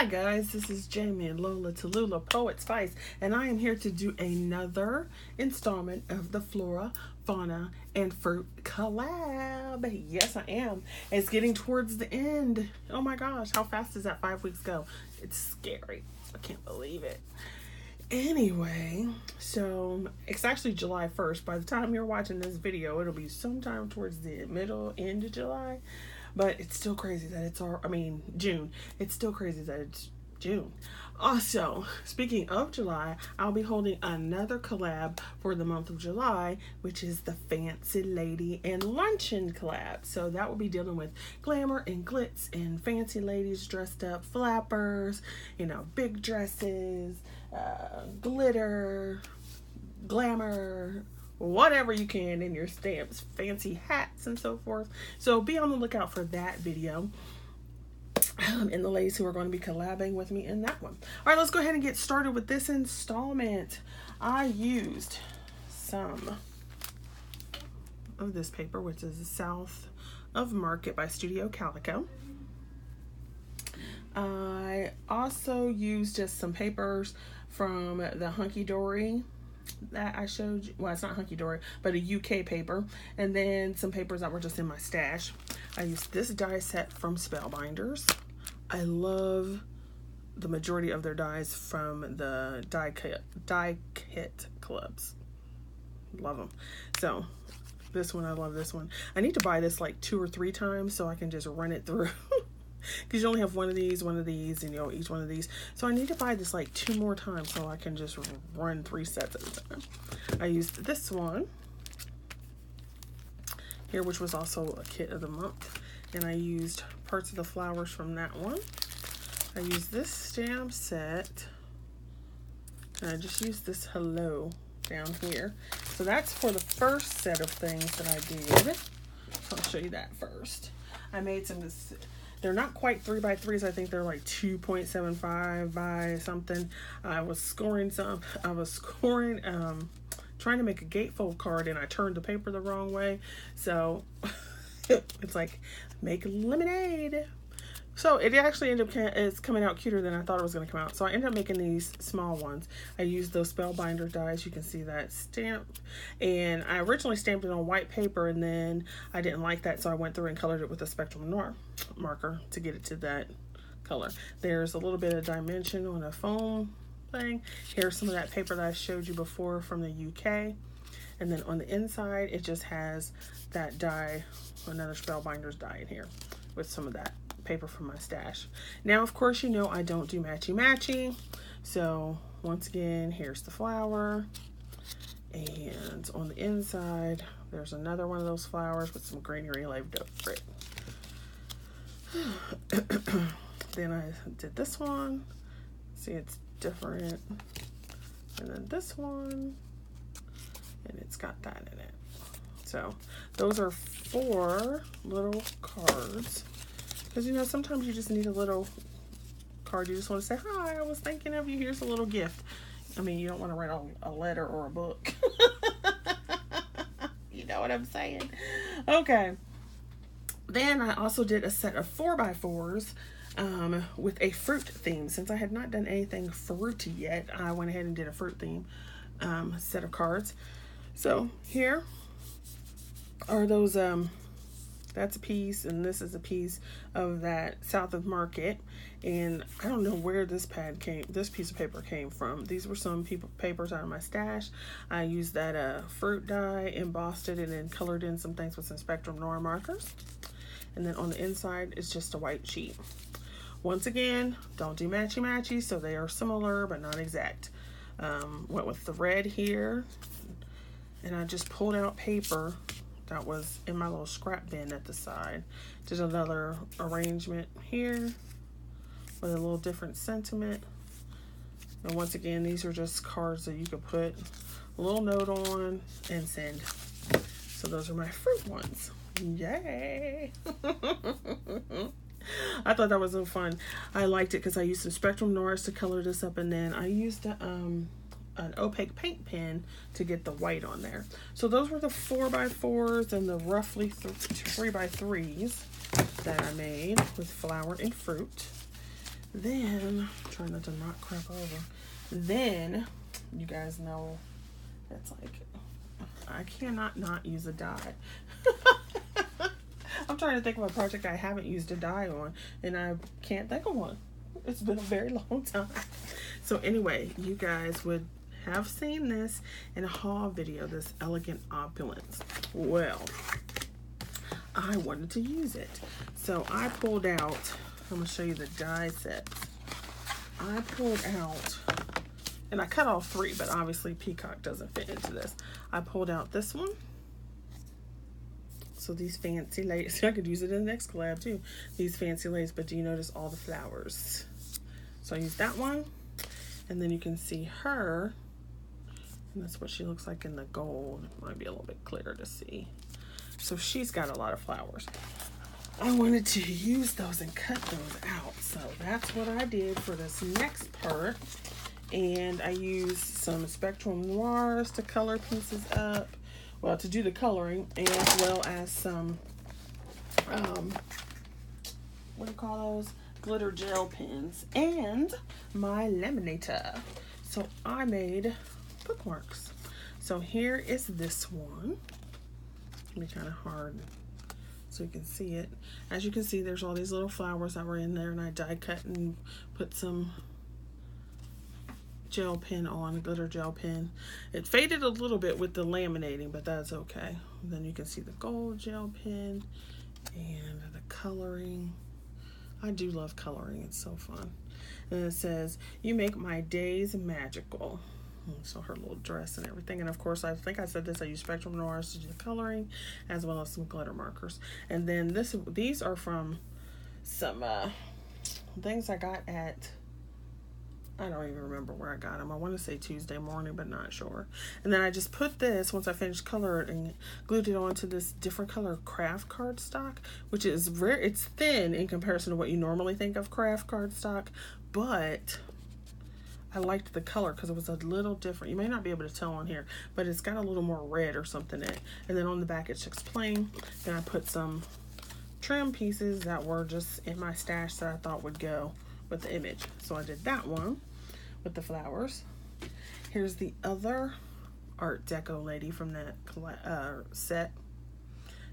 Hi guys, this is Jamie and Lola Tallulah Poetspice, and I am here to do another installment of the Flora, Fauna, and Fruit collab. Yes, I am. It's getting towards the end. Oh my gosh, how fast does that 5 weeks go? It's scary. I can't believe it. Anyway, so it's actually July 1st. By the time you're watching this video, it'll be sometime towards the end of July. But it's still crazy that it's June. It's still crazy that it's June. Also, speaking of July, I'll be holding another collab for the month of July, which is the Fancy Lady and Luncheon collab. So that will be dealing with glamour and glitz and fancy ladies dressed up, flappers, big dresses, glitter, glamour, whatever you can in your stamps, fancy hats and so forth. So be on the lookout for that video. And the ladies who are going to be collabing with me in that one. All right, let's go ahead and get started with this installment. I used some of this paper, which is South of Market by Studio Calico. I also used just some papers from the Hunky Dory that I showed you. Well, it's not Hunky Dory, but a UK paper, and then some papers that were just in my stash. I used this die set from Spellbinders. I love the majority of their dies from the die kit clubs. Love them. So this one, I love this one. I need to buy this like 2 or 3 times so I can just run it through. Because you only have one of these, and each one of these. So I need to buy this like 2 more times so I can just run 3 sets at a time. I used this one here, which was also a kit of the month. And I used parts of the flowers from that one. I used this stamp set. And I just used this hello down here. So that's for the first set of things that I did. I'll show you that first. I made some... They're not quite 3x3s. I think they're like 2.75 by something. I was scoring, trying to make a gatefold card, and I turned the paper the wrong way. So it's like, make lemonade. So it actually ended up, it's coming out cuter than I thought it was going to come out. So I ended up making these small ones. I used those Spellbinder dies. You can see that stamped. And I originally stamped it on white paper, and then I didn't like that, so I went through and colored it with a Spectrum Noir marker to get it to that color. There's a little bit of dimension on a foam thing. Here's some of that paper that I showed you before from the UK. And then on the inside, it just has that die, another Spellbinders die in here with some of that paper from my stash. Now, of course, I don't do matchy-matchy. So once again, here's the flower. And on the inside, there's another one of those flowers with some greenery left over it. Then I did this one. See, it's different. And then this one. And it's got that in it. So those are 4 little cards. Because, sometimes you just need a little card. You just want to say, hi, I was thinking of you. Here's a little gift. I mean, you don't want to write a letter or a book. You know what I'm saying? Okay. Then I also did a set of 4x4s with a fruit theme. Since I had not done anything fruity yet, I went ahead and did a fruit theme set of cards. So here are those... that's a piece, and this is a piece of that South of Market. And I don't know where this piece of paper came from. These were some papers out of my stash. I used that fruit die, embossed it, and then colored in some things with some Spectrum Noir markers. And then on the inside, it's just a white sheet. Once again, don't do matchy-matchy, so they are similar, but not exact. Went with the red here, and I just pulled out paper that was in my little scrap bin at the side. Did another arrangement here with a little different sentiment. And once again, these are just cards that you could put a little note on and send. So those are my fruit ones. Yay! I thought that was so fun. I liked it because I used some Spectrum Noirs to color this up, and then I used an opaque paint pen to get the white on there. So those were the 4x4s and the roughly 3x3s that I made with flower and fruit. Then, try not to knock crap over. Then, you guys know, it's like, I cannot not use a dye. I'm trying to think of a project I haven't used a dye on, and I can't think of one. It's been a very long time. So anyway, you guys would have seen this in a haul video, this Elegant Opulence. Well, I wanted to use it. So I pulled out, I'm going to show you the dye sets. I pulled out, and I cut all three, but obviously Peacock doesn't fit into this. I pulled out this one. So these fancy ladies, I could use it in the next collab too. These fancy ladies, but do you notice all the flowers? So I used that one, and then you can see her, and that's what she looks like in the gold. It might be a little bit clearer to see. So she's got a lot of flowers. I wanted to use those and cut those out. So that's what I did for this next part. And I used some Spectrum Noirs to color pieces up. Well, to do the coloring, as well as some, what do you call those? Glitter gel pens and my laminator. So I made bookmarks. So here is this one. It'll be kind of hard so you can see it. As you can see, there's all these little flowers that were in there, and I die cut and put some gel pen on, glitter gel pen. It faded a little bit with the laminating, but that's okay. Then you can see the gold gel pen and the coloring. I do love coloring, it's so fun. And it says, "You make my days magical." So her little dress and everything. And of course, I think I said this, I use Spectrum Noirs to do the coloring, as well as some glitter markers. And then these are from some things I got at, I don't even remember where I got them. I want to say Tuesday morning, but not sure. And then I just put this, once I finished coloring, glued it onto this different color craft cardstock, which is it's thin in comparison to what you normally think of craft cardstock, but I liked the color because it was a little different. You may not be able to tell on here, but it's got a little more red or something in it. And then on the back it's just plain. Then I put some trim pieces that were just in my stash that I thought would go with the image. So I did that one with the flowers. Here's the other Art Deco lady from that set,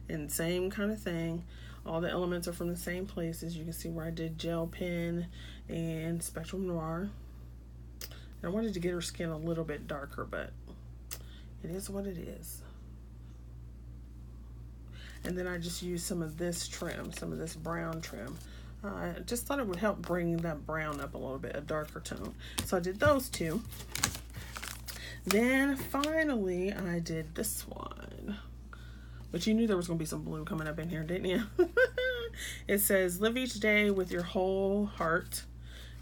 and same kind of thing. All the elements are from the same places. You can see where I did gel pen and Spectrum Noir. And I wanted to get her skin a little bit darker, but it is what it is. And then I just used some of this trim, some of this brown trim. I just thought it would help bring that brown up a little bit, a darker tone. So I did those two. Then finally I did this one. But you knew there was going to be some blue coming up in here, didn't you? It says, "Live each day with your whole heart."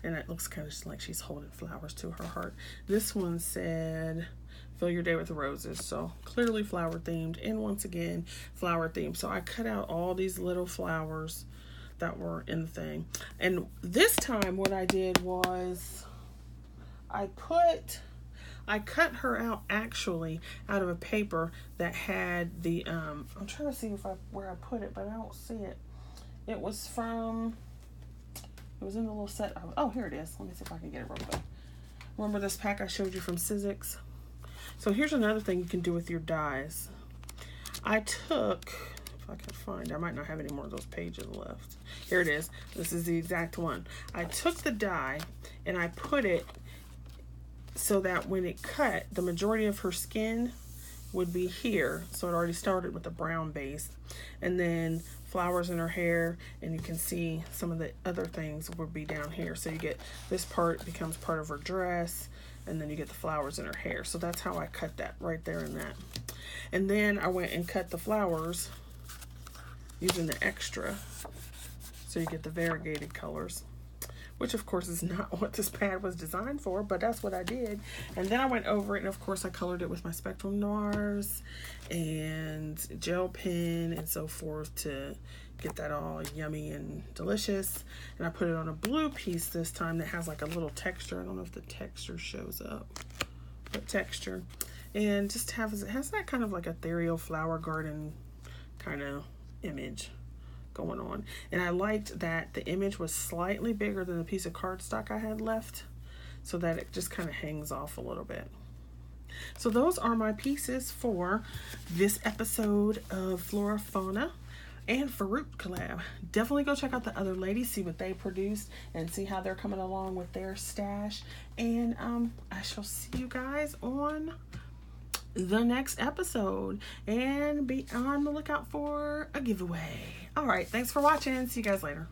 And it looks kind of like she's holding flowers to her heart. This one said, "Fill your day with roses." So clearly flower themed, and once again flower themed. So I cut out all these little flowers that were in the thing. And this time what I did was I cut her out actually out of a paper that had the I'm trying to see where I put it, but I don't see it. It was in the little set. Oh, here it is. Let me see if I can get it real quick. Remember this pack I showed you from Sizzix? So here's another thing you can do with your dies. I took, if I can find, I might not have any more of those pages left. Here it is. This is the exact one. I took the die and I put it so that when it cut, the majority of her skin would be here. So it already started with a brown base. And then flowers in her hair, and you can see some of the other things would be down here. So you get this part becomes part of her dress, and then you get the flowers in her hair. So that's how I cut that right there in that. And then I went and cut the flowers using the extra, so you get the variegated colors, which of course is not what this pad was designed for, but that's what I did. And then I went over it, and of course I colored it with my Spectrum Noirs and gel pen and so forth to get that all yummy and delicious. And I put it on a blue piece this time that has like a little texture. I don't know if the texture shows up, but texture. And just it has that kind of like ethereal flower garden kind of image going on. And I liked that the image was slightly bigger than the piece of cardstock I had left, so that it just kind of hangs off a little bit. So those are my pieces for this episode of Flora Fauna and Fruit collab. Definitely go check out the other ladies, see what they produced, and see how they're coming along with their stash. And I shall see you guys on the next episode, and be on the lookout for a giveaway. All right, thanks for watching. See you guys later.